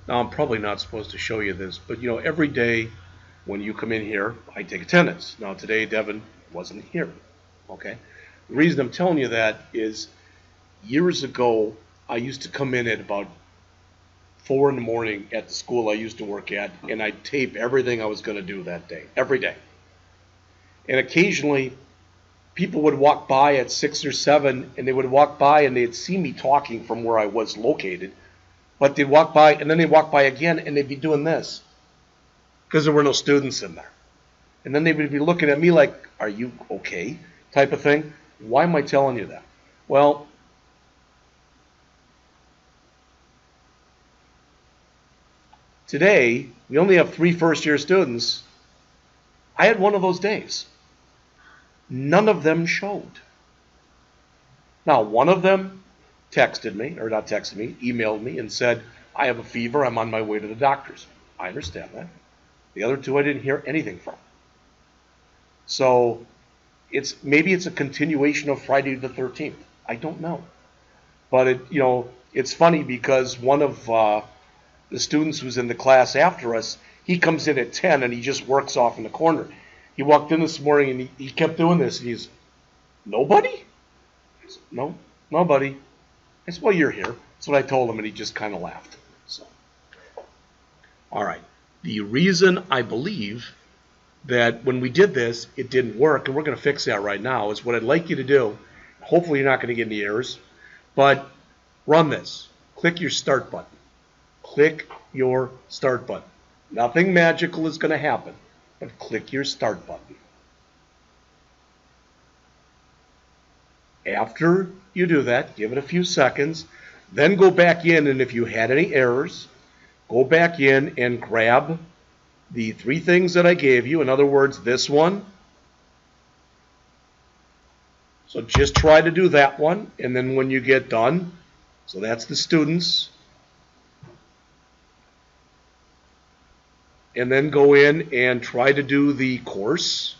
Now, I'm probably not supposed to show you this, but you know, every day when you come in here, I take attendance. Now, today, Devin wasn't here, okay? The reason I'm telling you that is years ago, I used to come in at about 4 in the morning at the school I used to work at, and I'd tape everything I was going to do that day, every day. And occasionally, people would walk by at 6 or 7, and they would walk by and they'd see me talking from where I was located, but they'd walk by, and then they'd walk by again, and they'd be doing this, because there were no students in there. And then they would be looking at me like, are you okay, type of thing. Why am I telling you that? Well, today, we only have 3 first-year students. I had one of those days. None of them showed. Now, one of them texted me, or not texted me, emailed me and said, I have a fever, I'm on my way to the doctor's. I understand that. The other 2 I didn't hear anything from. So, maybe it's a continuation of Friday the 13th. I don't know. But it's funny because one of the students who's in the class after us, he comes in at 10 and he just works off in the corner. He walked in this morning and he kept doing this. And he's, nobody? I said, no, nobody. I said, well, you're here. That's what I told him, and he just kind of laughed. So, all right. The reason I believe that when we did this, it didn't work, and we're going to fix that right now, is what I'd like you to do. Hopefully you're not going to get any errors, but run this. Click your start button. Click your start button. Nothing magical is going to happen, but click your start button. After you do that, give it a few seconds, then go back in, and if you had any errors, go back in and grab the 3 things that I gave you. In other words, this one. So just try to do that one, and then when you get done, so that's the students, and then go in and try to do the course.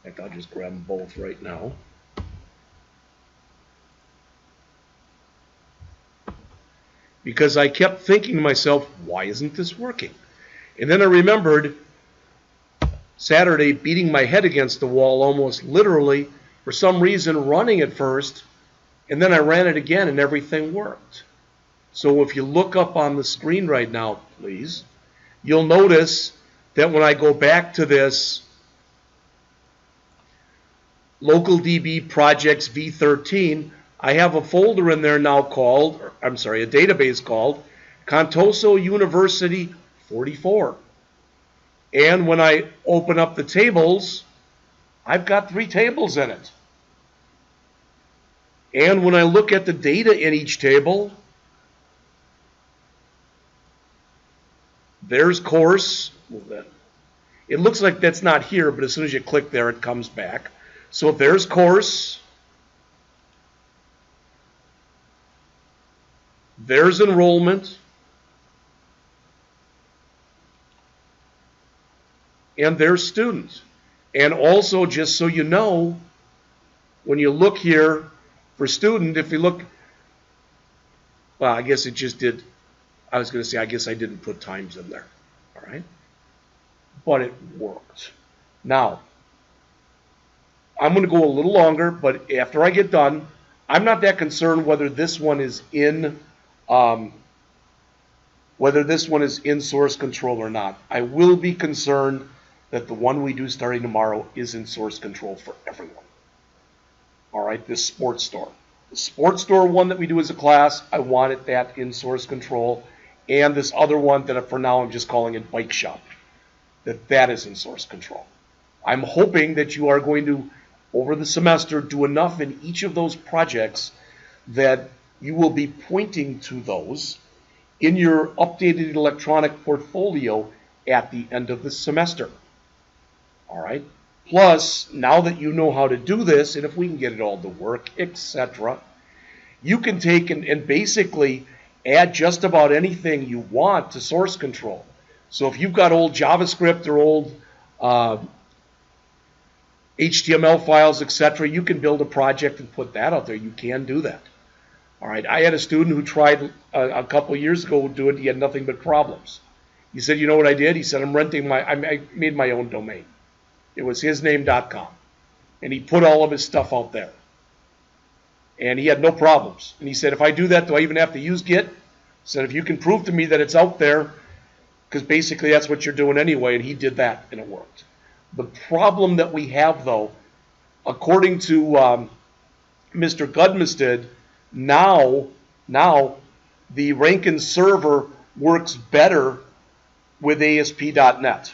In fact, I'll just grab them both right now. Because I kept thinking to myself, why isn't this working? And then I remembered Saturday beating my head against the wall almost literally, for some reason running at first, and then I ran it again and everything worked. So if you look up on the screen right now, please, you'll notice that when I go back to this local DB projects v13, I have a folder in there now called, a database called ContosoUniversity 44. And when I open up the tables, I've got 3 tables in it. And when I look at the data in each table, there's course. It looks like that's not here, but as soon as you click there, it comes back. So there's course. There's enrollment. And there's students. And also, just so you know, when you look here for student, if you look, well, I guess it just did, I was going to say, I guess I didn't put times in there. All right? But it worked. Now, I'm going to go a little longer, but after I get done, I'm not that concerned whether this one is in source control or not. I will be concerned that the one we do starting tomorrow is in source control for everyone. All right, this sports store. The sports store one that we do as a class, I wanted that in source control. And this other one that for now I'm just calling it bike shop, that is in source control. I'm hoping that you are going to, over the semester, do enough in each of those projects that you will be pointing to those in your updated electronic portfolio at the end of the semester. All right? Plus, now that you know how to do this, and if we can get it all to work, etc., you can take and basically add just about anything you want to source control. So if you've got old JavaScript or old HTML files, etc., you can build a project and put that out there. You can do that. All right, I had a student who tried a couple years ago to do it. He had nothing but problems. He said, you know what I did? He said, I made my own domain. It was hisname.com. And he put all of his stuff out there. And he had no problems. And he said, if I do that, do I even have to use Git? He said, if you can prove to me that it's out there, because basically that's what you're doing anyway, and he did that, and it worked. The problem that we have, though, according to Mr. Gudmested, now the Rankin server works better with ASP.NET,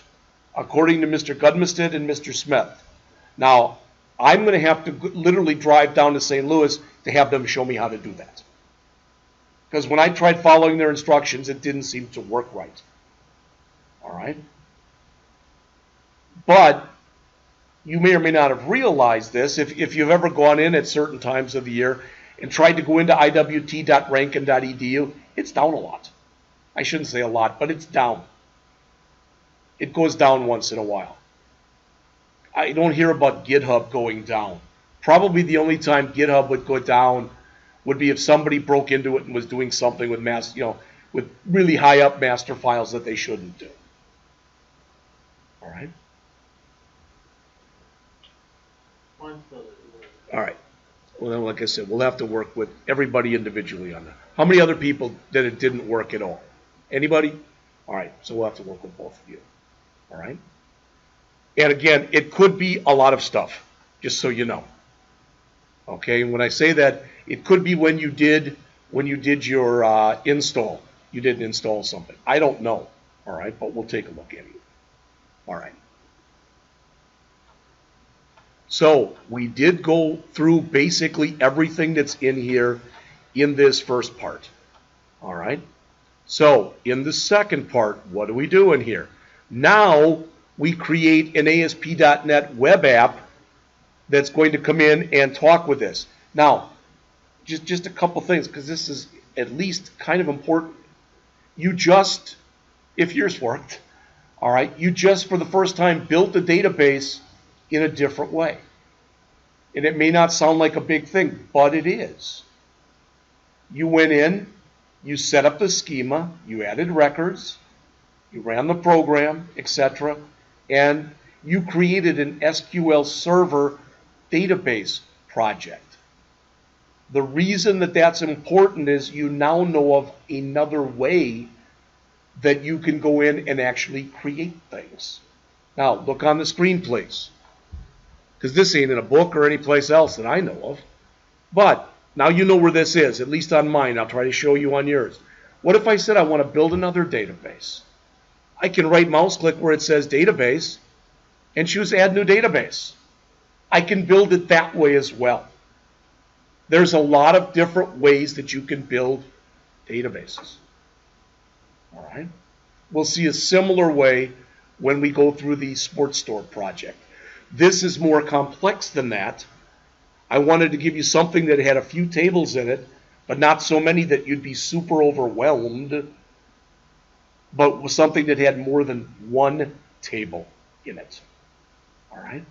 according to Mr. Gudmested and Mr. Smith. Now, I'm going to have to literally drive down to St. Louis to have them show me how to do that. Because when I tried following their instructions, it didn't seem to work right. All right? But you may or may not have realized this. If you've ever gone in at certain times of the year and tried to go into iwt.rankin.edu, it's down a lot. I shouldn't say a lot, but it's down. It goes down once in a while. I don't hear about GitHub going down. Probably the only time GitHub would go down would be if somebody broke into it and was doing something with with really high up master files that they shouldn't do. All right. All right. Well, then, like I said, we'll have to work with everybody individually on that. How many other people that it didn't work at all? Anybody? All right. So we'll have to work with both of you. All right. And again, it could be a lot of stuff, just so you know. Okay. And when I say that, it could be when you did your install. You didn't install something. I don't know. All right. But we'll take a look at it. All right. So we did go through basically everything that's in here in this first part. All right. So in the second part, what do we do in here? Now we create an ASP.NET Web App that's going to come in and talk with this. Now, just a couple things, because this is at least kind of important. You just, if yours worked, all right, you just for the first time built a database in a different way. And it may not sound like a big thing, but it is. You went in, you set up the schema, you added records, you ran the program, etc., and you created an SQL Server database project. The reason that that's important is you now know of another way that you can go in and actually create things. Now, look on the screen, please. Because this ain't in a book or any place else that I know of. But now you know where this is, at least on mine. I'll try to show you on yours. What if I said I want to build another database? I can right mouse click where it says database and choose add new database. I can build it that way as well. There's a lot of different ways that you can build databases. All right. We'll see a similar way when we go through the sports store project. This is more complex than that. I wanted to give you something that had a few tables in it, but not so many that you'd be super overwhelmed, but was something that had more than one table in it. All right?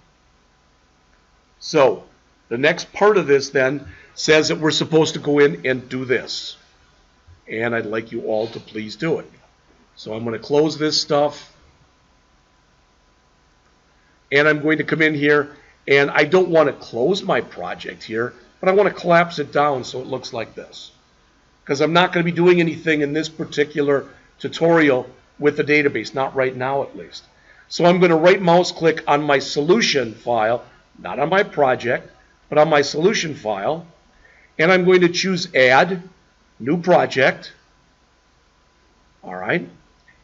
So the next part of this then says that we're supposed to go in and do this. And I'd like you all to please do it. So I'm going to close this stuff. And I'm going to come in here, and I don't want to close my project here, but I want to collapse it down so it looks like this. Because I'm not going to be doing anything in this particular tutorial with the database, not right now at least. So I'm going to right mouse click on my solution file, not on my project, but on my solution file, and I'm going to choose Add, New Project. All right.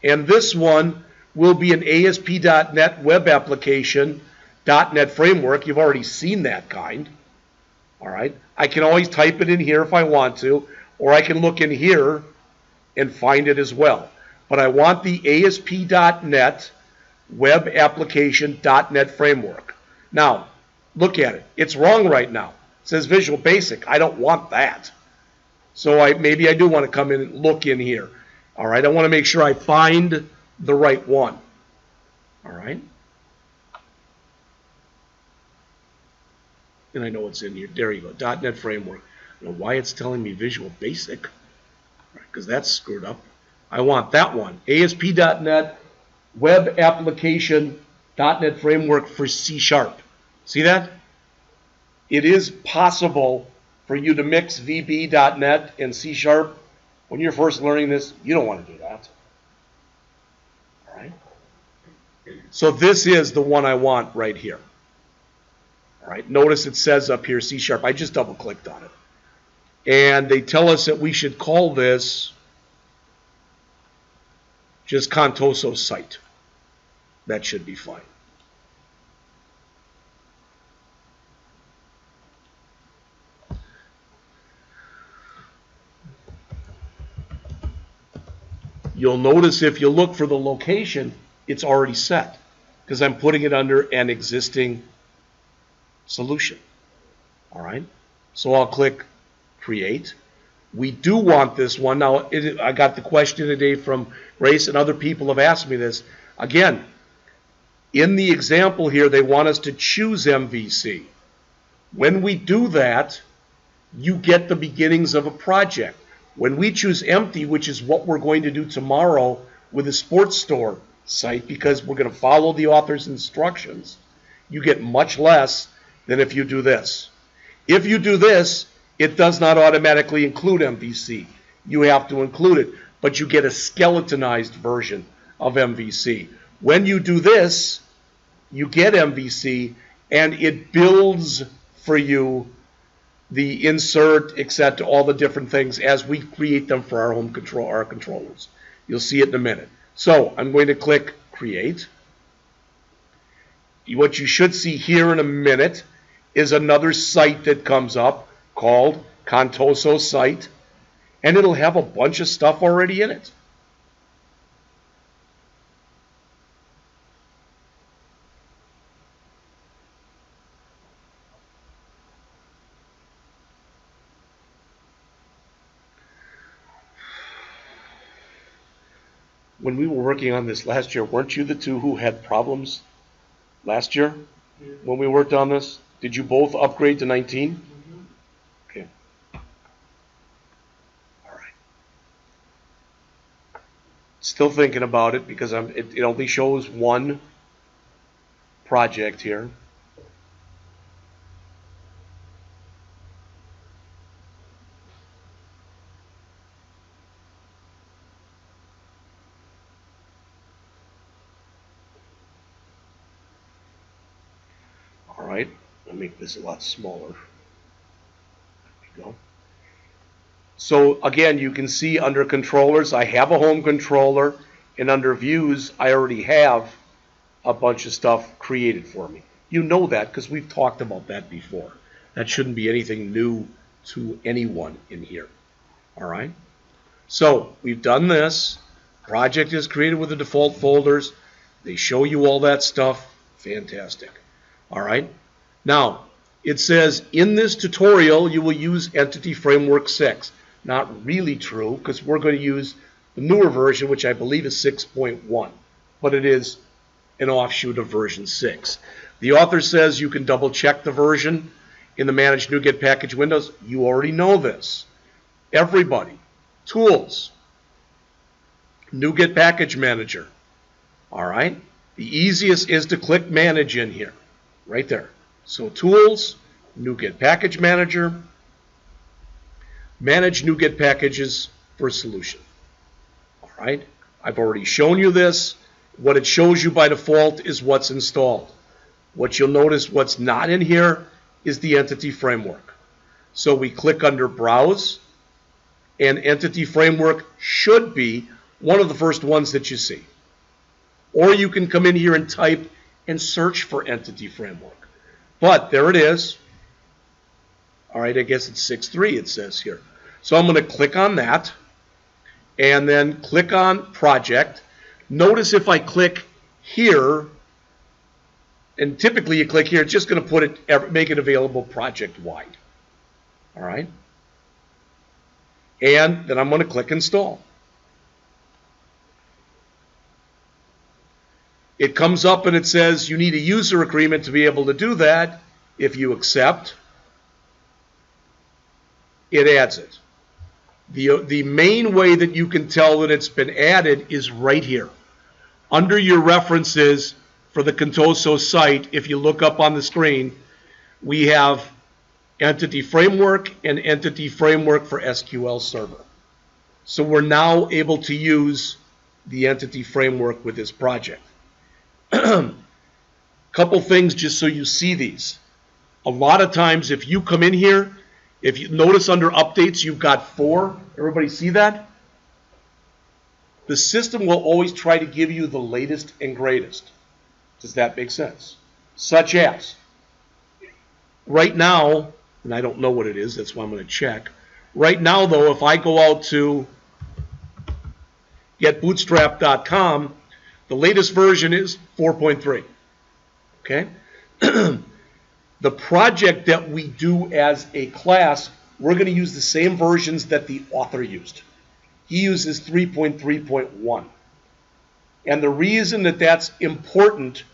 And this one will be an ASP.NET Web Application .NET Framework. You've already seen that kind. All right. I can always type it in here if I want to, or I can look in here and find it as well. But I want the ASP.NET Web Application .NET Framework. Now, look at it. It's wrong right now. It says Visual Basic. I don't want that. So maybe I do want to come in and look in here. All right. I want to make sure I find the right one. All right. And I know it's in here. There you go. .NET Framework. You know why it's telling me Visual Basic? Because that's screwed up. I want that one. ASP.NET Web Application .NET Framework for C#. See that? It is possible for you to mix VB.NET and C# when you're first learning this. You don't want to do that. All right. So this is the one I want right here. All right. Notice it says up here C#. I just double clicked on it. And they tell us that we should call this just Contoso site. That should be fine. You'll notice if you look for the location, it's already set because I'm putting it under an existing solution. All right. So I'll click Create. We do want this one. Now, I got the question today from Grace, and other people have asked me this. Again, in the example here, they want us to choose MVC. When we do that, you get the beginnings of a project. When we choose empty, which is what we're going to do tomorrow with the sports store site, because we're going to follow the author's instructions, you get much less than if you do this. If you do this, it does not automatically include MVC. You have to include it, but you get a skeletonized version of MVC. When you do this, you get MVC, and it builds for you the insert, etc., all the different things as we create them for our home control, our controllers. You'll see it in a minute. So I'm going to click Create. What you should see here in a minute is another site that comes up called Contoso Site, and it'll have a bunch of stuff already in it. When we were working on this last year, weren't you the two who had problems last year when we worked on this? Did you both upgrade to 19? Okay. All right. Still thinking about it because it only shows one project here. All right, I'll make this a lot smaller. There we go. So again, you can see under controllers, I have a home controller, and under views, I already have a bunch of stuff created for me. You know that because we've talked about that before. That shouldn't be anything new to anyone in here. All right. So we've done this. Project is created with the default folders. They show you all that stuff. Fantastic. All right. Now, it says in this tutorial, you will use Entity Framework 6. Not really true, because we're going to use the newer version, which I believe is 6.1. But it is an offshoot of version 6. The author says you can double check the version in the Manage NuGet Package windows. You already know this. Everybody. Tools. NuGet Package Manager. All right. The easiest is to click Manage in here. Right there. So Tools, NuGet Package Manager, Manage NuGet Packages for Solution. All right. I've already shown you this. What it shows you by default is what's installed. What you'll notice what's not in here is the Entity Framework. So we click under Browse, and Entity Framework should be one of the first ones that you see. Or you can come in here and type and search for Entity Framework. But there it is. All right, I guess it's 6.3 it says here. So I'm going to click on that and then click on Project. Notice if I click here, and typically you click here, it's just going to put it, make it available project-wide. All right. And then I'm going to click Install. It comes up and it says you need a user agreement to be able to do that. If you accept, it adds it. The main way that you can tell that it's been added is right here. Under your references for the Contoso site, if you look up on the screen, we have Entity Framework and Entity Framework for SQL Server. So we're now able to use the Entity Framework with this project. Couple things just so you see these. A lot of times if you come in here, if you notice under updates you've got 4. Everybody see that? The system will always try to give you the latest and greatest. Does that make sense? Such as, right now, and I don't know what it is, that's why I'm going to check. Right now, though, if I go out to getbootstrap.com, the latest version is 4.3. Okay? The project that we do as a class, we're going to use the same versions that the author used. He uses 3.3.1. And the reason that that's important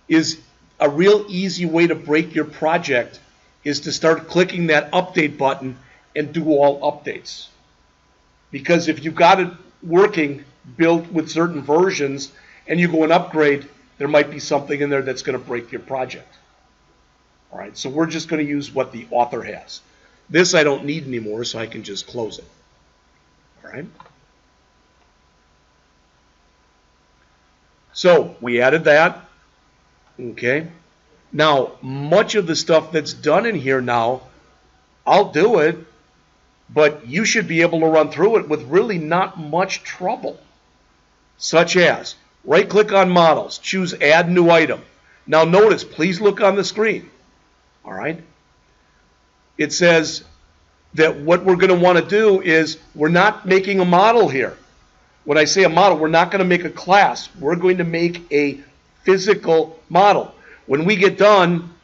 is a real easy way to break your project is to start clicking that update button and do all updates. Because if you've got it working, built with certain versions, and you go and upgrade, there might be something in there that's going to break your project. All right, so we're just going to use what the author has. This I don't need anymore, so I can just close it. All right. So we added that. Okay. Now, much of the stuff that's done in here now, I'll do it, but you should be able to run through it with really not much trouble. Such as, right-click on Models, choose Add New Item. Now notice, please look on the screen. All right? It says that what we're going to want to do is we're not making a model here. When I say a model, we're not going to make a class. We're going to make a physical model. When we get done,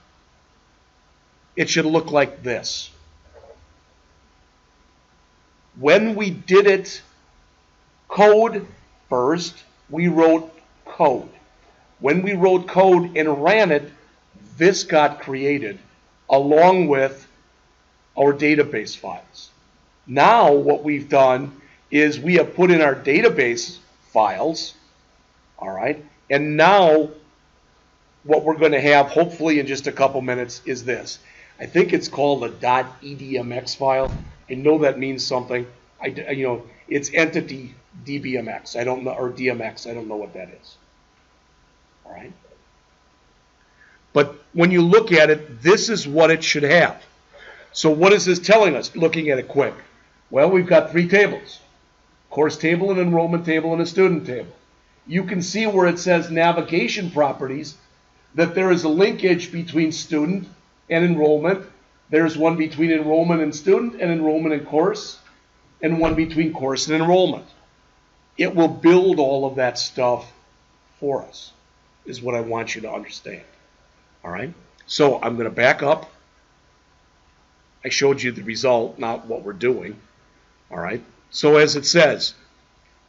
it should look like this. When we did it code first, we wrote code. When we wrote code and ran it, this got created along with our database files. Now what we've done is we have put in our database files, all right, and now what we're going to have hopefully in just a couple minutes is this. I think it's called a .edmx file. I know that means something. It's entity dbmx. I don't know, or dmx. I don't know what that is. All right. But when you look at it, this is what it should have. So what is this telling us? Looking at it quick. Well, we've got 3 tables: course table, an enrollment table, and a student table. You can see where it says navigation properties that there is a linkage between student and enrollment. There's one between enrollment and student, and enrollment and course, and one between course and enrollment. It will build all of that stuff for us, is what I want you to understand. All right? So I'm going to back up. I showed you the result, not what we're doing. All right? So as it says,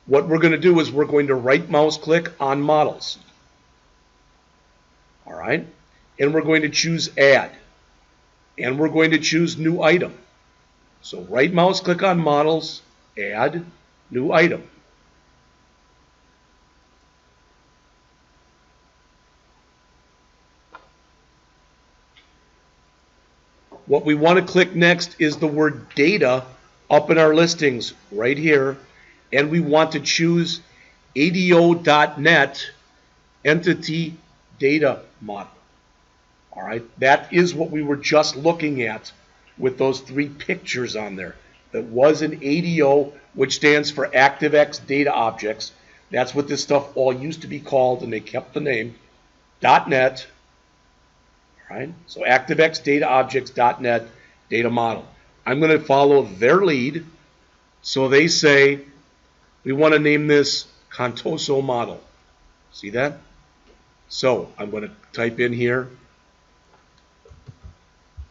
what we're going to do is we're going to right mouse click on models. All right? And we're going to choose add. And we're going to choose new item. So right mouse click on models, add new item. What we want to click next is the word data up in our listings right here, and we want to choose ADO.NET Entity Data Model. All right, that is what we were just looking at with those 3 pictures on there. That was an ADO, which stands for ActiveX Data Objects. That's what this stuff all used to be called, and they kept the name. .NET. All right, so ActiveX Data Objects .NET Data Model. I'm going to follow their lead. So they say we want to name this Contoso Model. See that? So I'm going to type in here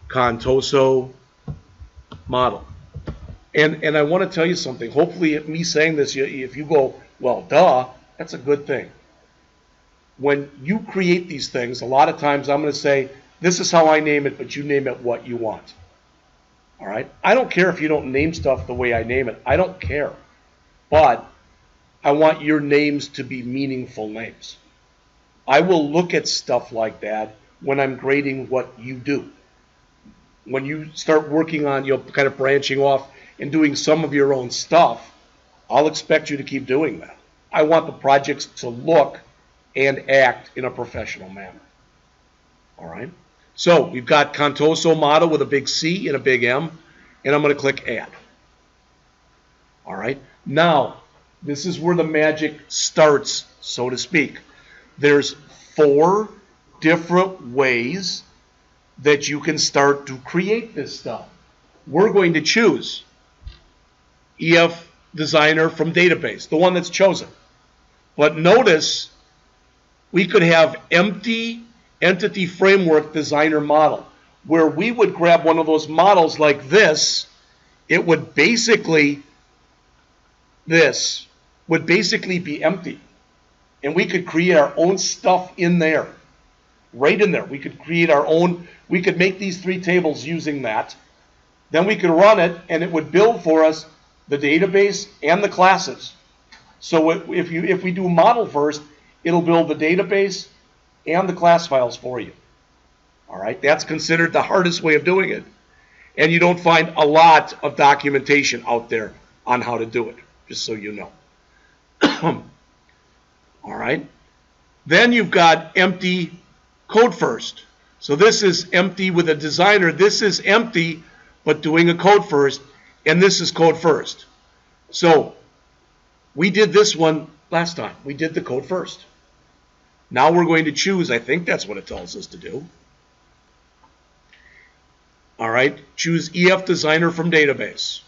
Contoso Model. And I want to tell you something. Hopefully, me saying this, if you go, well, duh, that's a good thing. When you create these things, a lot of times I'm going to say, this is how I name it, but you name it what you want. All right? I don't care if you don't name stuff the way I name it. I don't care. But I want your names to be meaningful names. I will look at stuff like that when I'm grading what you do. When you start working on, kind of branching off and doing some of your own stuff, I'll expect you to keep doing that. I want the projects to look and act in a professional manner. All right? So we've got Contoso model with a big C and a big M, and I'm going to click Add. All right? Now, this is where the magic starts, so to speak. There's 4 different ways that you can start to create this stuff. We're going to choose EF Designer from Database, the one that's chosen. But notice we could have empty Entity Framework Designer model, where we would grab one of those models like this. It would basically, this would basically be empty. And we could create our own stuff in there. Right in there. We could create our own, we could make these 3 tables using that. Then we could run it, and it would build for us the database and the classes. So if we do model first, it'll build the database and the class files for you. All right, that's considered the hardest way of doing it. And you don't find a lot of documentation out there on how to do it, just so you know. All right, then you've got empty code first. So this is empty with a designer. This is empty, but doing a code first, and this is code first. So we did this one last time. We did the code first. Now we're going to choose, I think that's what it tells us to do. All right, choose EF Designer from Database.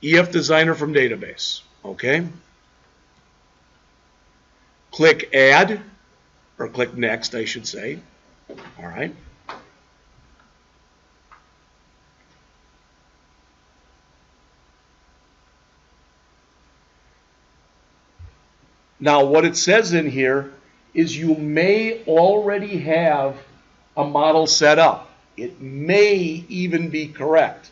EF Designer from Database, okay? Click Add, or click Next, I should say. All right. Now, what it says in here is you may already have a model set up. It may even be correct,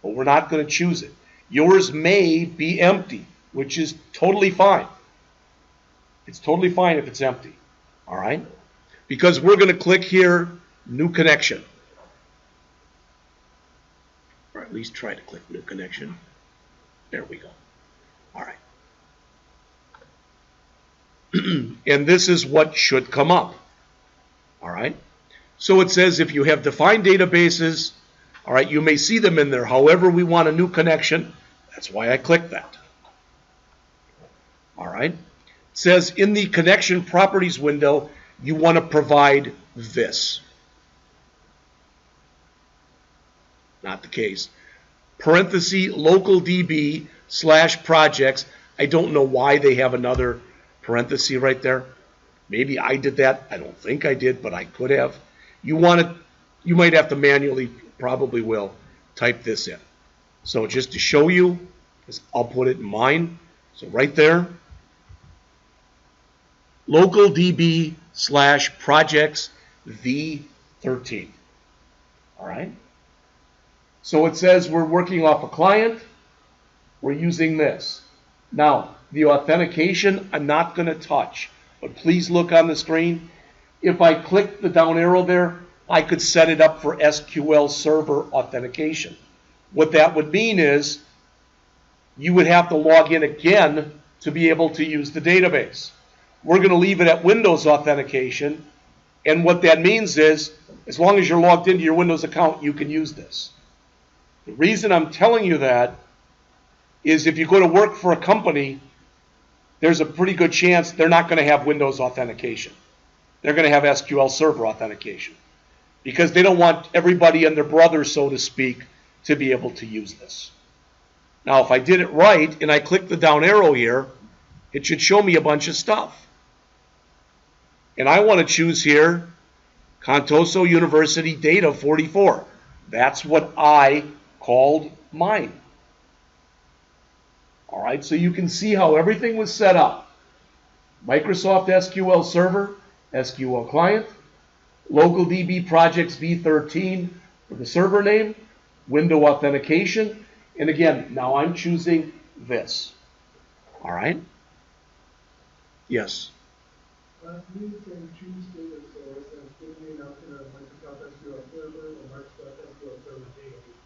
but we're not going to choose it. Yours may be empty, which is totally fine. It's totally fine if it's empty, all right? Because we're going to click here, New Connection. Or at least try to click New Connection. There we go. All right. And this is what should come up. All right. So it says if you have defined databases, all right, you may see them in there. However, we want a new connection. That's why I clicked that. All right. It says in the connection properties window, you want to provide this. Not the case. Parenthesis local DB / projects. I don't know why they have another parenthesis right there. Maybe I did that. I don't think I did, but I could have. You might have to manually, probably will, type this in. So just to show you, I'll put it in mine. So right there, local DB / projects V13. All right. So it says we're working off a client. We're using this. Now, the authentication, I'm not going to touch, but please look on the screen. If I click the down arrow there, I could set it up for SQL Server authentication. What that would mean is you would have to log in again to be able to use the database. We're going to leave it at Windows authentication, and what that means is as long as you're logged into your Windows account, you can use this. The reason I'm telling you that is if you go to work for a company, there's a pretty good chance they're not going to have Windows authentication. They're going to have SQL Server authentication because they don't want everybody and their brother, so to speak, to be able to use this. Now, if I did it right and I click the down arrow here, it should show me a bunch of stuff. And I want to choose here ContosoUniversity Data 44. That's what I called mine. All right, so you can see how everything was set up. Microsoft SQL Server, SQL Client, local DB projects V13, For the server name, window authentication, and again, now I'm choosing this. All right? Yes? You can choose data source and give me an option of Microsoft SQL Server or Microsoft SQL Server database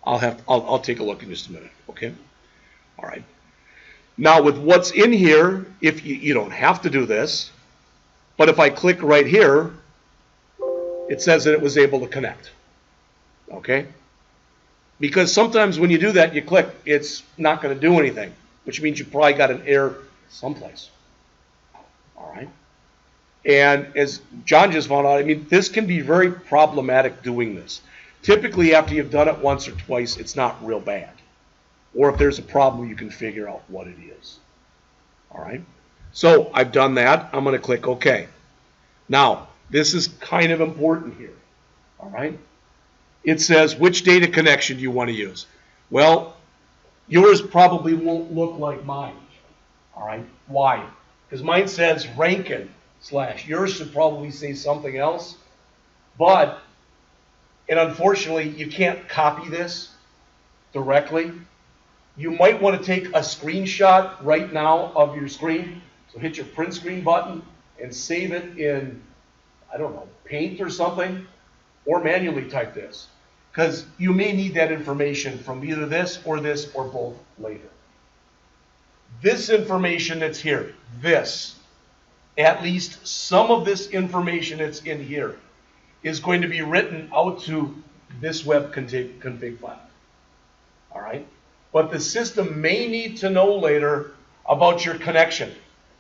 file. I'll take a look in just a minute, okay? All right. Now with what's in here, if you don't have to do this, but if I click right here, it says that it was able to connect, okay? Because sometimes when you do that, you click, it's not going to do anything, which means you probably got an error someplace. All right. And as John just found out, I mean, this can be very problematic doing this. Typically, after you've done it once or twice, it's not real bad. Or if there's a problem, you can figure out what it is. All right. So I've done that. I'm going to click OK. Now, this is kind of important here. All right. It says, which data connection do you want to use? Well, yours probably won't look like mine. All right. Why? Because mine says Rankin / yours should probably say something else. But, and unfortunately, you can't copy this directly. You might want to take a screenshot right now of your screen. So hit your print screen button and save it in, I don't know, Paint or something. Or manually type this. Because you may need that information from either this or both later. This information that's here, this, at least some of this information that's in here, is going to be written out to this web config file. All right? But the system may need to know later about your connection.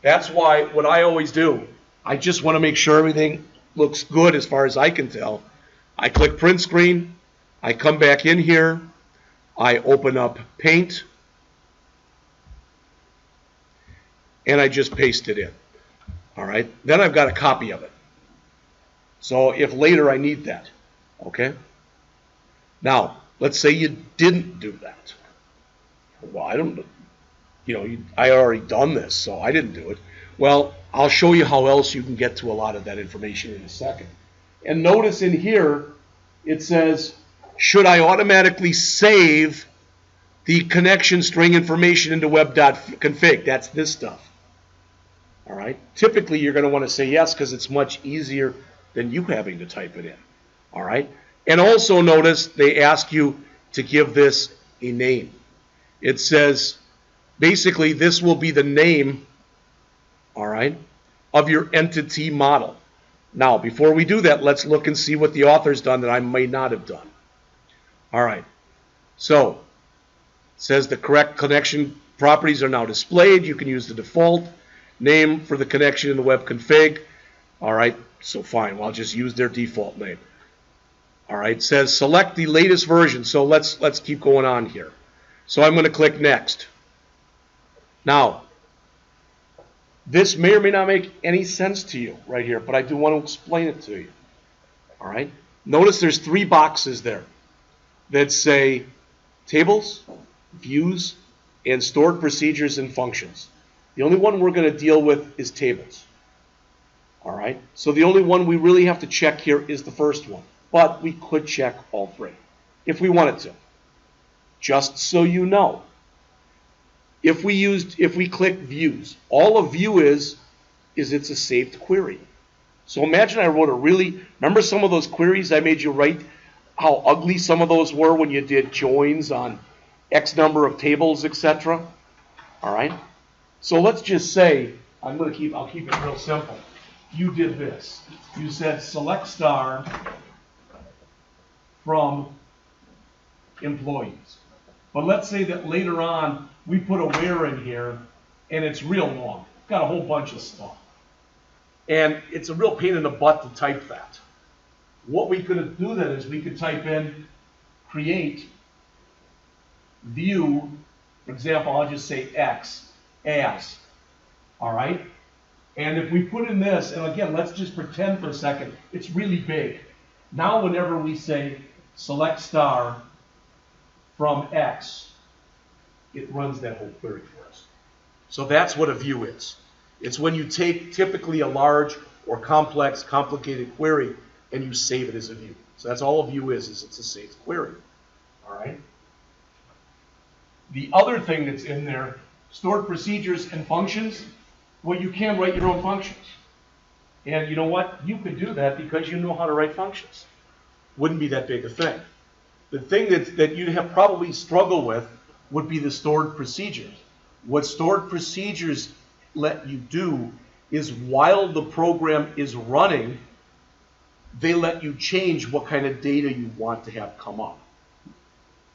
That's why what I always do, I just want to make sure everything looks good as far as I can tell. I click print screen, I come back in here, I open up Paint, and I just paste it in. All right, then I've got a copy of it. So if later I need that, okay? Now, let's say you didn't do that. Well, I don't, I already done this, so I didn't do it. Well, I'll show you how else you can get to a lot of that information in a second. And notice in here, it says, should I automatically save the connection string information into web.config? That's this stuff. All right. Typically, you're going to want to say yes because it's much easier than you having to type it in. All right. And also notice they ask you to give this a name. It says, basically, this will be the name, all right, of your entity model. Now, before we do that, let's look and see what the author's done that I may not have done. All right. So, it says the correct connection properties are now displayed. You can use the default name for the connection in the web config. All right. So, fine. Well, I'll just use their default name. All right. It says select the latest version. So, let's keep going on here. So, I'm going to click Next. Now, this may or may not make any sense to you right here, but I do want to explain it to you. All right? Notice there's 3 boxes there that say tables, views, and stored procedures and functions. The only one we're going to deal with is tables. All right? So the only one we really have to check here is the first one, but we could check all 3 if we wanted to. Just so you know. If we click views, all a view is it's a saved query. So imagine I wrote remember some of those queries I made you write, how ugly some of those were when you did joins on X number of tables, etc. All right. So let's just say I'll keep it real simple. You did this. You said select star from employees. But let's say that later on we put a where in here and it's real long. It's got a whole bunch of stuff. And it's a real pain in the butt to type that. What we could do then is we could type in create view, for example, I'll just say X as. All right? And if we put in this, and again, let's just pretend for a second, it's really big. Now whenever we say select star from X, it runs that whole query for us. So that's what a view is. It's when you take typically a large or complex, complicated query and you save it as a view. So that's all a view is it's a saved query. All right. The other thing that's in there, stored procedures and functions, well, you can write your own functions. And you know what? You could do that because you know how to write functions. Wouldn't be that big a thing. The thing that you'd have probably struggled with would be the stored procedures. What stored procedures let you do is while the program is running, they let you change what kind of data you want to have come up.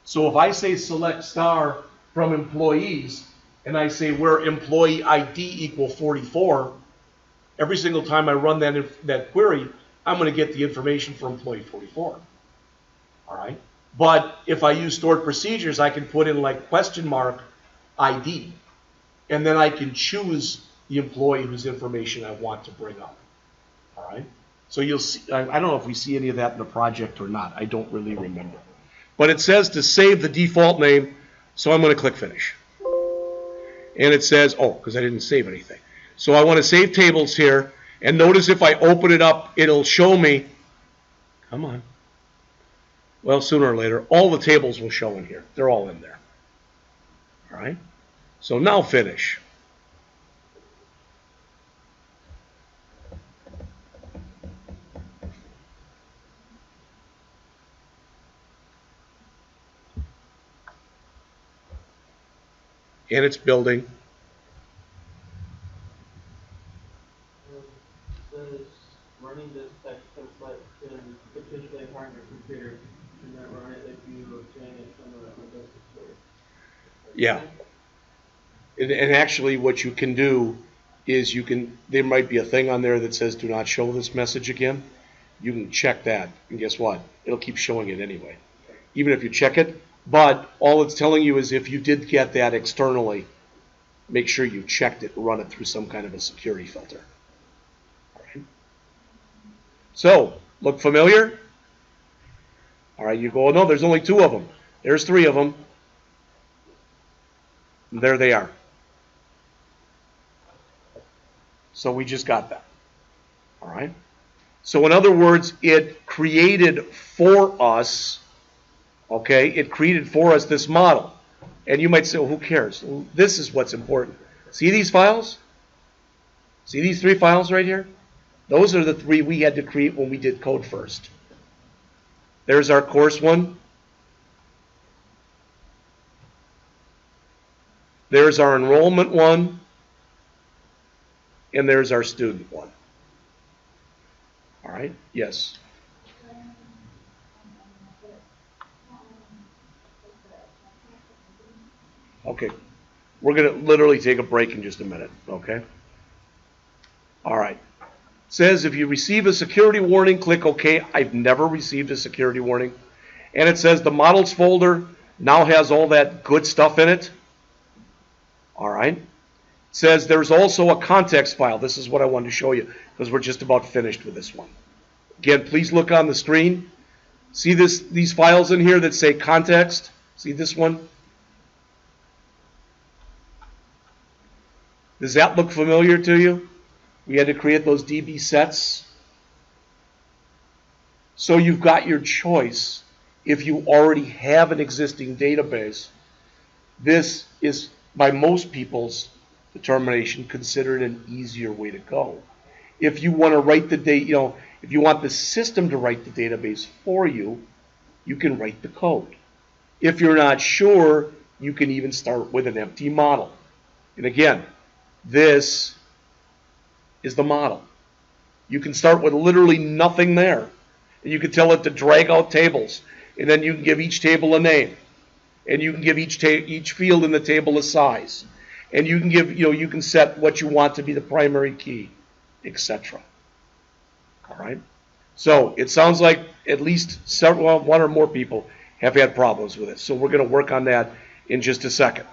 So if I say select star from employees, and I say where employee ID equal 44, every single time I run that query, I'm going to get the information for employee 44. All right. But if I use stored procedures, I can put in like question mark ID, and then I can choose the employee whose information I want to bring up. All right. So you'll see. I don't know if we see any of that in the project or not. I don't really remember. But it says to save the default name, so I'm going to click finish. And it says, oh, because I didn't save anything. So I want to save tables here, and notice if I open it up, it'll show me, come on. Well, sooner or later, all the tables will show in here. They're all in there. All right? So now finish. And it's building. Says running this text template can potentially harm your computer. Do not run it if you obtain it from a unlisted source. Yeah. And actually what you can do is there might be a thing on there that says do not show this message again. You can check that, and guess what? It'll keep showing it anyway, even if you check it. But all it's telling you is if you did get that externally, make sure you checked it and run it through some kind of a security filter. All right. So, look familiar? All right, you go, oh, no, there's only 2 of them. There's 3 of them. And there they are. So we just got that. All right. So in other words, it created for us, okay, it created for us this model. And you might say, well, who cares? Well, this is what's important. See these files? See these 3 files right here? Those are the 3 we had to create when we did code first. There's our course one. There's our enrollment one. And there's our student one. All right? Yes. Okay. We're going to literally take a break in just a minute, okay? All right. It says if you receive a security warning, click OK. I've never received a security warning. And it says the models folder now has all that good stuff in it. All right. It says there's also a context file. This is what I wanted to show you because we're just about finished with this one. Again, please look on the screen. See these files in here that say context? See this one? Does that look familiar to you? We had to create those DB sets. So you've got your choice. If you already have an existing database, this is, by most people's determination, considered an easier way to go. If you want to write the data, if you want the system to write the database for you, you can write the code. If you're not sure, you can even start with an empty model. And again, this is the model. You can start with literally nothing there. And you can tell it to drag out tables. And then you can give each table a name. And you can give each field in the table a size. And you can give, you can set what you want to be the primary key, etc. All right? So it sounds like at least one or more people have had problems with it. So we're going to work on that in just a second.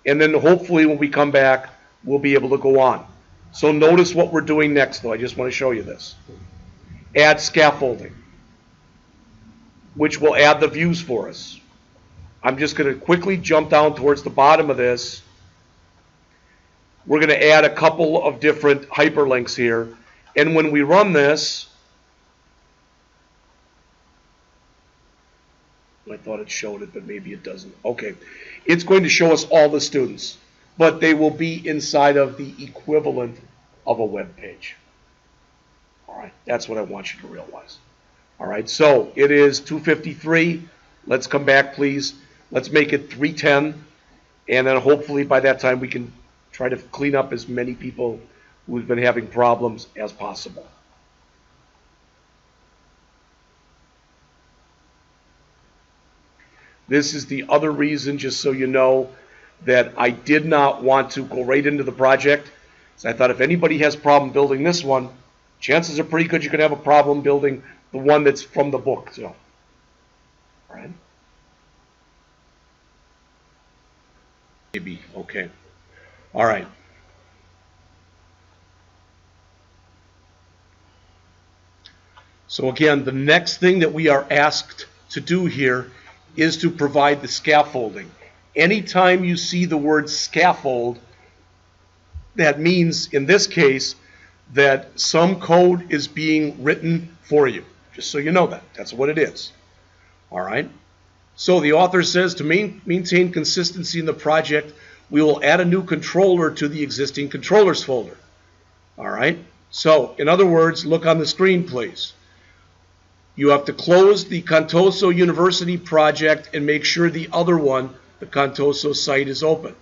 And then hopefully when we come back, we'll be able to go on. So notice what we're doing next, though. I just want to show you this. Add scaffolding, which will add the views for us. I'm just going to quickly jump down towards the bottom of this. We're going to add a couple of different hyperlinks here. And when we run this, I thought it showed it, but maybe it doesn't. Okay. It's going to show us all the students, but they will be inside of the equivalent of a web page. All right. That's what I want you to realize. All right. So it is 2:53. Let's come back, please. Let's make it 3:10. And then hopefully by that time we can try to clean up as many people who've been having problems as possible. This is the other reason, just so you know, that I did not want to go right into the project. So I thought if anybody has a problem building this one, chances are pretty good you could have a problem building the one that's from the book. So, all right. Maybe, okay. All right. So again, the next thing that we are asked to do here is to provide the scaffolding. Anytime you see the word scaffold, that means, in this case, that some code is being written for you. Just so you know that. That's what it is. All right. So the author says to maintain consistency in the project, we will add a new controller to the existing controllers folder. All right. So in other words, look on the screen, please. You have to close the ContosoUniversity project and make sure the other one, the Contoso site, is open.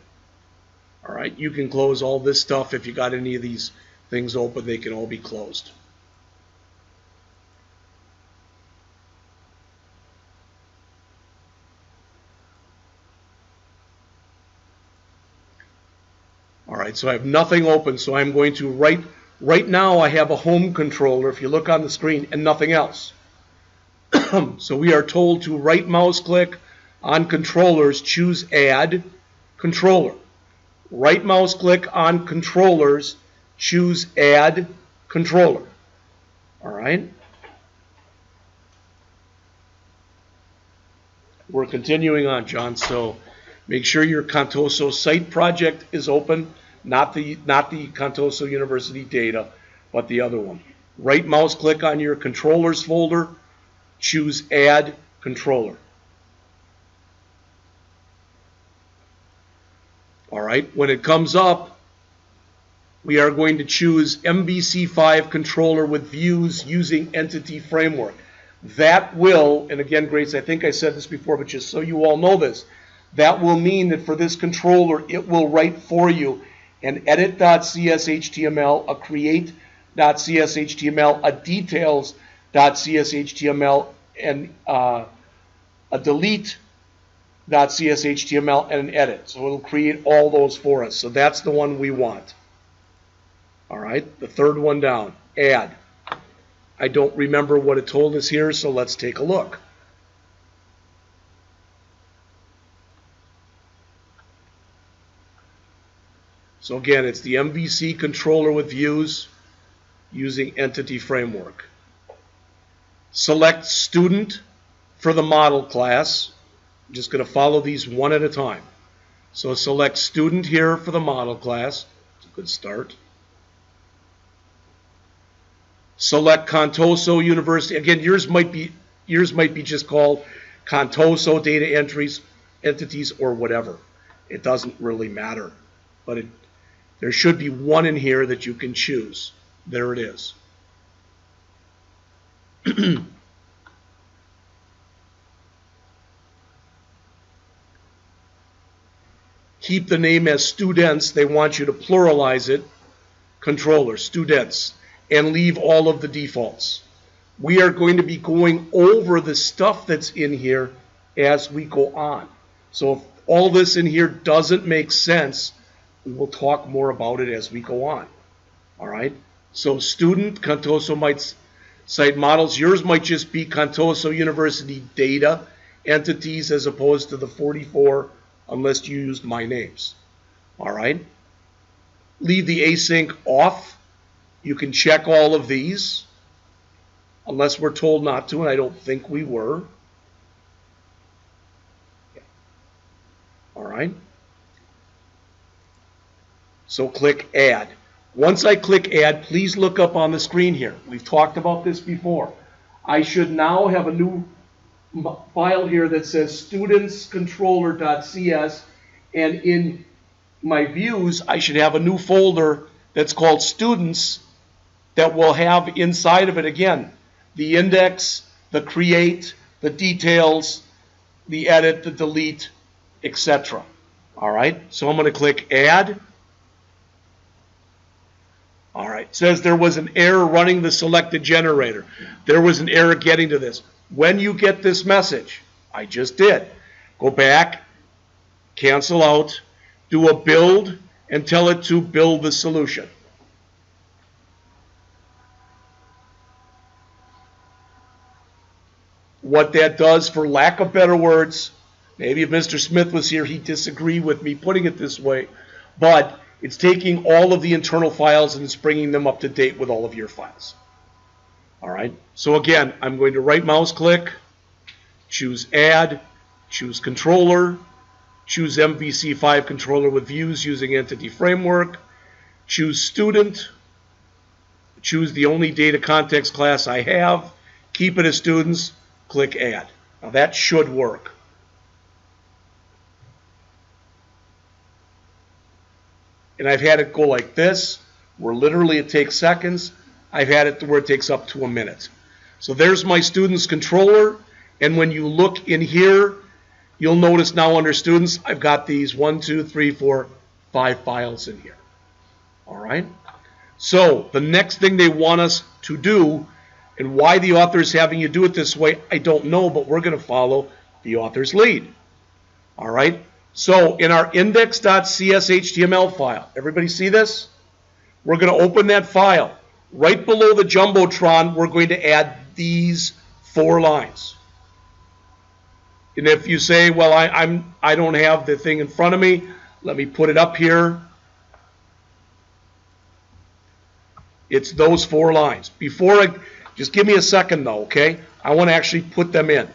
All right. You can close all this stuff. If you got any of these things open, they can all be closed. All right, so I have nothing open, so I'm going to right now I have a home controller, if you look on the screen, and nothing else. So we are told to right mouse click on controllers, choose add controller. Right mouse click on controllers, choose add controller. All right. We're continuing on, John, so make sure your Contoso site project is open. Not the Contoso University data, but the other one. Right mouse click on your controllers folder, choose add controller. All right, when it comes up, we are going to choose MVC5 controller with views using entity framework. That will, and again, Grace, I think I said this before, but just so you all know this, that will mean that for this controller, it will write for you an edit.cshtml, a create.cshtml, a details.cshtml, and a delete.cshtml, and an edit. So it'll create all those for us. So that's the one we want. All right, the third one down, add. I don't remember what it told us here, so let's take a look. So again, it's the MVC controller with views using entity framework. Select student for the model class. I'm just going to follow these one at a time. So select student here for the model class. It's a good start. Select ContosoUniversity. Again, yours might be just called Contoso data entities or whatever. It doesn't really matter, but there should be one in here that you can choose. There it is. Keep the name as students. They want you to pluralize it. Controller, students, and leave all of the defaults. We are going to be going over the stuff that's in here as we go on. So if all this in here doesn't make sense, we will talk more about it as we go on. All right. So student, Contoso site models. Yours might just be Contoso University data entities as opposed to the 44 unless you used my names. All right. Leave the async off. You can check all of these unless we're told not to, and I don't think we were. All right. So click add. Once I click add, please look up on the screen here. We've talked about this before. I should now have a new file here that says studentscontroller.cs, and in my views, I should have a new folder that's called students that will have inside of it, again, the index, the create, the details, the edit, the delete, etc. All right, so I'm going to click add. All right, it says there was an error running the selected generator. There was an error getting to this. When you get this message, I just did, go back, cancel out, do a build, and tell it to build the solution. What that does, for lack of better words, maybe if Mr. Smith was here, he'd disagree with me putting it this way, but it's taking all of the internal files and it's bringing them up to date with all of your files. All right, so again, I'm going to right mouse click, choose add, choose controller, choose MVC5 controller with views using entity framework, choose student, choose the only data context class I have, keep it as students, click add. Now that should work. And I've had it go like this, where literally it takes seconds. I've had it to where it takes up to a minute. So there's my students controller, and when you look in here, you'll notice now under students, I've got these 1, 2, 3, 4, 5 files in here. All right? So the next thing they want us to do, and why the author is having you do it this way, I don't know, but we're going to follow the author's lead. All right? So in our index.cs HTML file, everybody see this? We're going to open that file. Right below the Jumbotron, we're going to add these 4 lines. And if you say, well, I don't have the thing in front of me, let me put it up here. It's those 4 lines. Just give me a second though, okay? I want to actually put them in.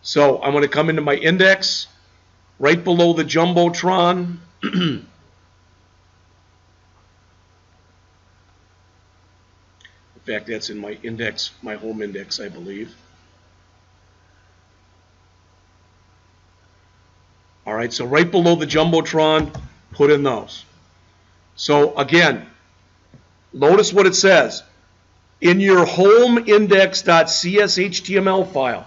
So I'm going to come into my index, right below the Jumbotron. In fact, that's in my index, my home index, I believe. All right, so right below the Jumbotron, put in those. So again, notice what it says. In your home index.cs HTML file,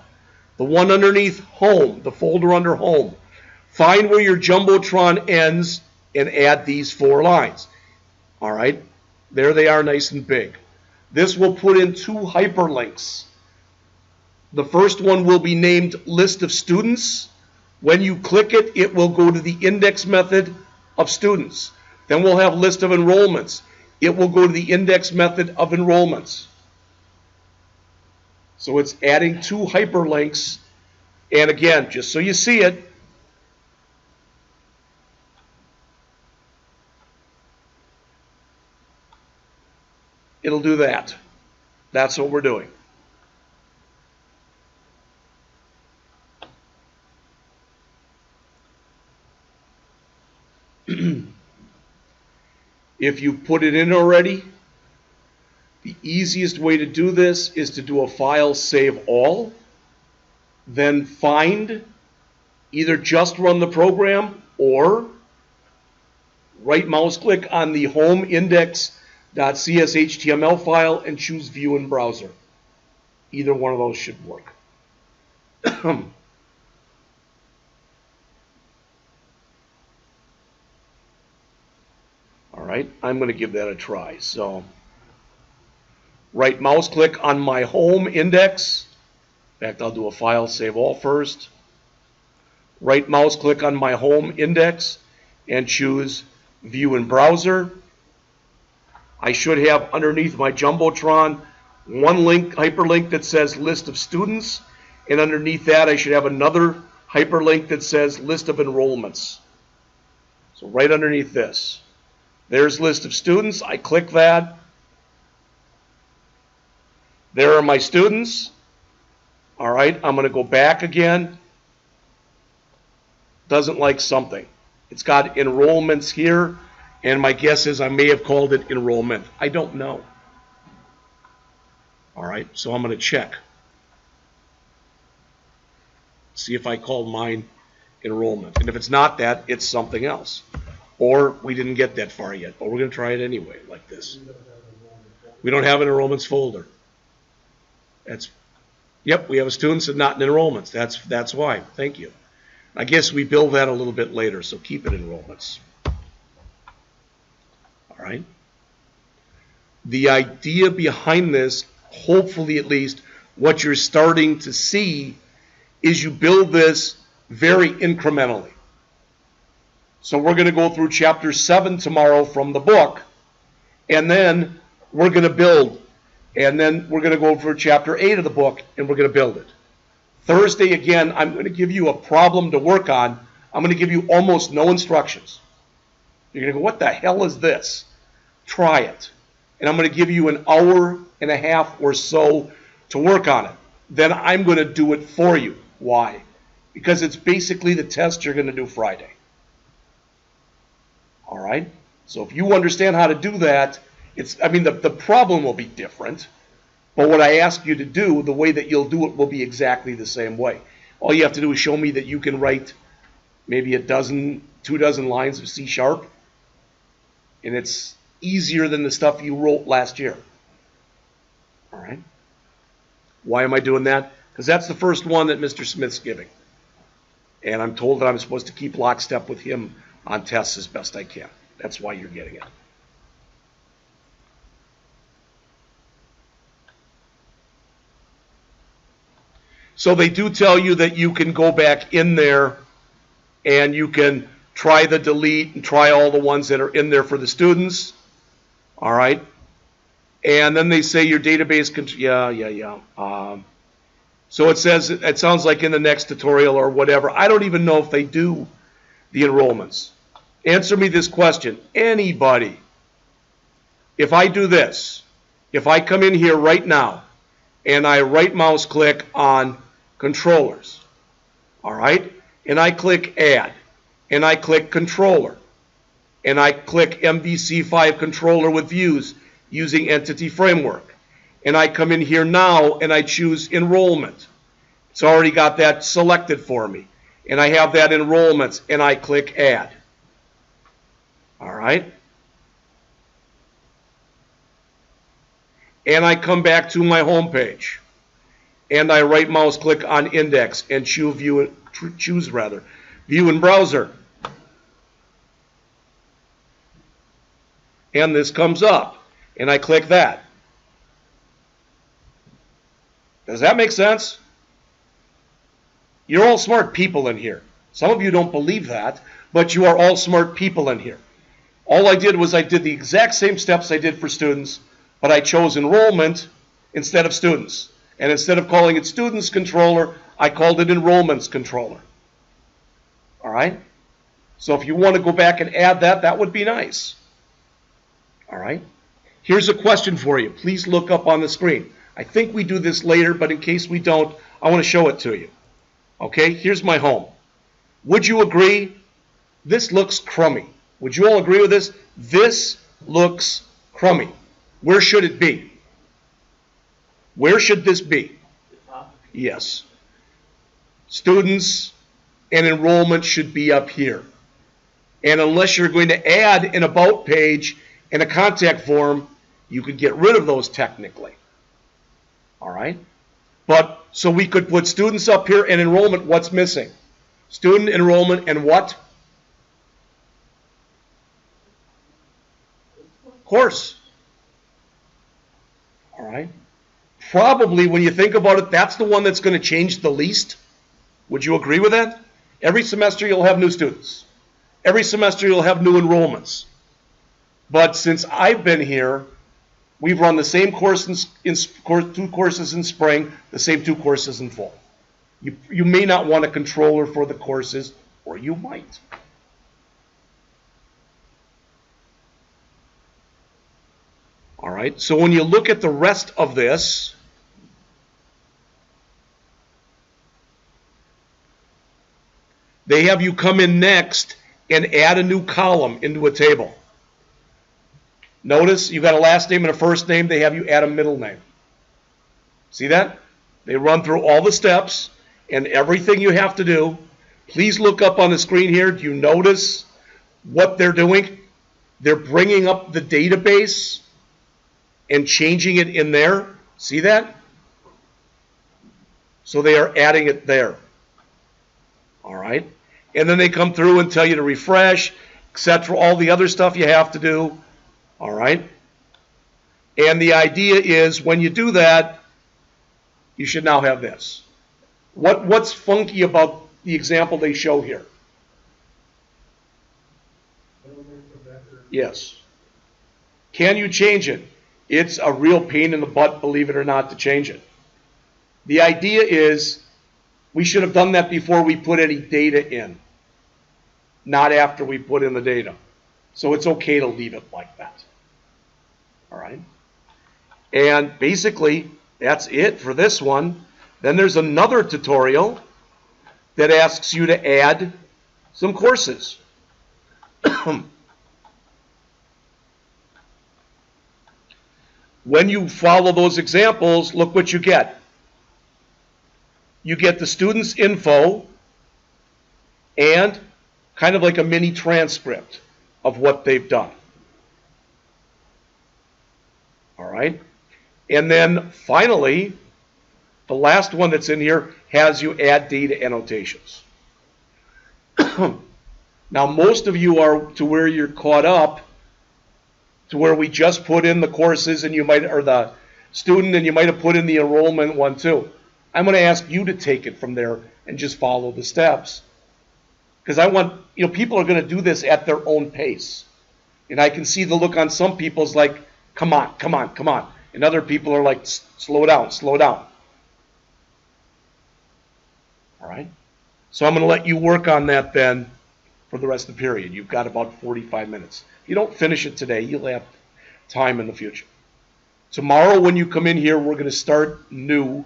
the one underneath home, the folder under home, find where your Jumbotron ends and add these 4 lines. All right, there they are, nice and big. This will put in 2 hyperlinks. The first one will be named list of students. When you click it, it will go to the index method of students. Then we'll have list of enrollments. It will go to the index method of enrollments. So it's adding 2 hyperlinks. And again, just so you see it, it'll do that. That's what we're doing. If you put it in already, the easiest way to do this is to do a file save all, then find, either just run the program or right mouse click on the home index.cs HTML file and choose view in browser. Either one of those should work. All right, I'm going to give that a try. So right mouse click on my home index. In fact, I'll do a file save all first. Right mouse click on my home index and choose view in browser. I should have underneath my Jumbotron one link, hyperlink that says list of students, and underneath that I should have another hyperlink that says list of enrollments. So right underneath this, there's list of students. I click that. There are my students. All right, I'm going to go back again. Doesn't like something. It's got enrollments here, and my guess is I may have called it enrollment. I don't know. All right, so I'm going to check. See if I called mine enrollment. And if it's not that, it's something else. Or we didn't get that far yet, but we're going to try it anyway, like this. We don't have an enrollments folder. Yep, we have a students and not an enrollments. That's why. Thank you. I guess we build that a little bit later, so keep it enrollments. All right. The idea behind this, hopefully at least, what you're starting to see is you build this very incrementally. So we're going to go through chapter 7 tomorrow from the book, and then we're going to build, and then we're going to go through chapter 8 of the book, and we're going to build it. Thursday, again, I'm going to give you a problem to work on. I'm going to give you almost no instructions. You're going to go, what the hell is this? Try it. And I'm going to give you an hour and a half or so to work on it. Then I'm going to do it for you. Why? Because it's basically the test you're going to do Friday. All right? So if you understand how to do that, the problem will be different. But what I ask you to do, the way that you'll do it will be exactly the same way. All you have to do is show me that you can write maybe 2 dozen lines of C#, and it's easier than the stuff you wrote last year. All right? Why am I doing that? Because that's the first one that Mr. Smith's giving. And I'm told that I'm supposed to keep lockstep with him on tests as best I can. That's why you're getting it. So they do tell you that you can go back in there and you can try the delete and try all the ones that are in there for the students. All right. And then they say your database, so it says, it sounds like in the next tutorial or whatever. I don't even know if they do the enrollments. Answer me this question. Anybody, if I do this, if I come in here right now and I right mouse click on controllers, all right, and I click add, and I click controller, and I click MVC5 controller with views using entity framework, and I come in here now and I choose enrollment. It's already got that selected for me, and I have that enrollments, and I click add. All right, and I come back to my home page, and I right mouse click on index and choose view in browser. And this comes up, and I click that. Does that make sense? You're all smart people in here. Some of you don't believe that, but you are all smart people in here. All I did was I did the exact same steps I did for students, but I chose enrollment instead of students. And instead of calling it students controller, I called it enrollments controller. All right? So if you want to go back and add that, that would be nice. All right? Here's a question for you. Please look up on the screen. I think we do this later, but in case we don't, I want to show it to you. Okay? Here's my home. Would you agree? This looks crummy. Would you all agree with this? This looks crummy. Where should it be? Where should this be? Yes. Students and enrollment should be up here. And unless you're going to add an about page and a contact form, you could get rid of those technically. All right? But so we could put students up here and enrollment. What's missing? Student, enrollment, and what? Course. All right? Probably when you think about it, that's the one that's going to change the least. Would you agree with that? Every semester you'll have new students. Every semester you'll have new enrollments. But since I've been here, we've run the same course in 2 courses in spring, the same 2 courses in fall. You may not want a controller for the courses, or you might. All right, so when you look at the rest of this, they have you come in next and add a new column into a table. Notice you've got a last name and a first name. They have you add a middle name. See that? They run through all the steps, And everything you have to do, please look up on the screen here. Do you notice what they're doing? They're bringing up the database and changing it in there. See that? So they are adding it there. All right? And then they come through and tell you to refresh, etc., all the other stuff you have to do. All right? And the idea is when you do that, you should now have this. What's funky about the example they show here? Yes. Can you change it? It's a real pain in the butt, believe it or not, to change it. The idea is we should have done that before we put any data in, not after we put in the data. So it's okay to leave it like that. All right? And basically, that's it for this one. Then there's another tutorial that asks you to add some courses. When you follow those examples, look what you get. You get the student's info and kind of like a mini transcript of what they've done. All right? And then finally, the last one that's in here has you add data annotations. Now, most of you are to where you're caught up to where we just put in the courses and you might, or the student, and you might have put in the enrollment one too. I'm going to ask you to take it from there and just follow the steps. Because I want, people are going to do this at their own pace. And I can see the look on some people's like, come on, come on, come on. And other people are like, slow down, slow down. All right? So I'm going to let you work on that then for the rest of the period. You've got about 45 minutes. If you don't finish it today, you'll have time in the future. Tomorrow when you come in here, we're going to start new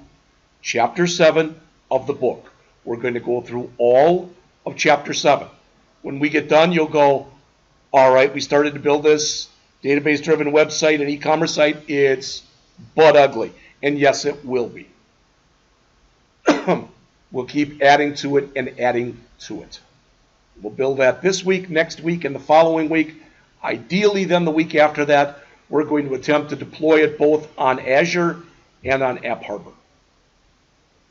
Chapter 7 of the book. We're going to go through all of Chapter 7. When we get done, you'll go, all right, we started to build this database-driven website and e-commerce site. It's butt ugly. And yes, it will be. We'll keep adding to it and adding to it. We'll build that this week, next week, and the following week. Ideally, then the week after that, we're going to attempt to deploy it both on Azure and on App Harbor.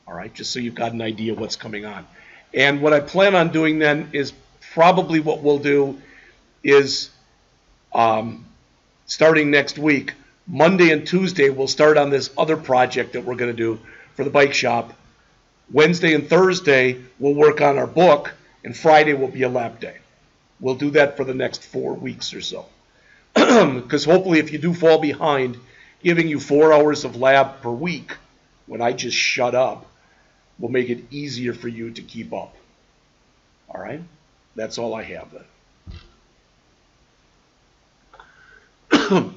All right, just so you've got an idea what's coming on. And what I plan on doing then is probably what we'll do is starting next week, Monday and Tuesday, we'll start on this other project that we're going to do for the bike shop. Wednesday and Thursday, we'll work on our book, and Friday will be a lab day. We'll do that for the next 4 weeks or so. Because hopefully if you do fall behind, giving you 4 hours of lab per week, when I just shut up, will make it easier for you to keep up. All right? That's all I have then.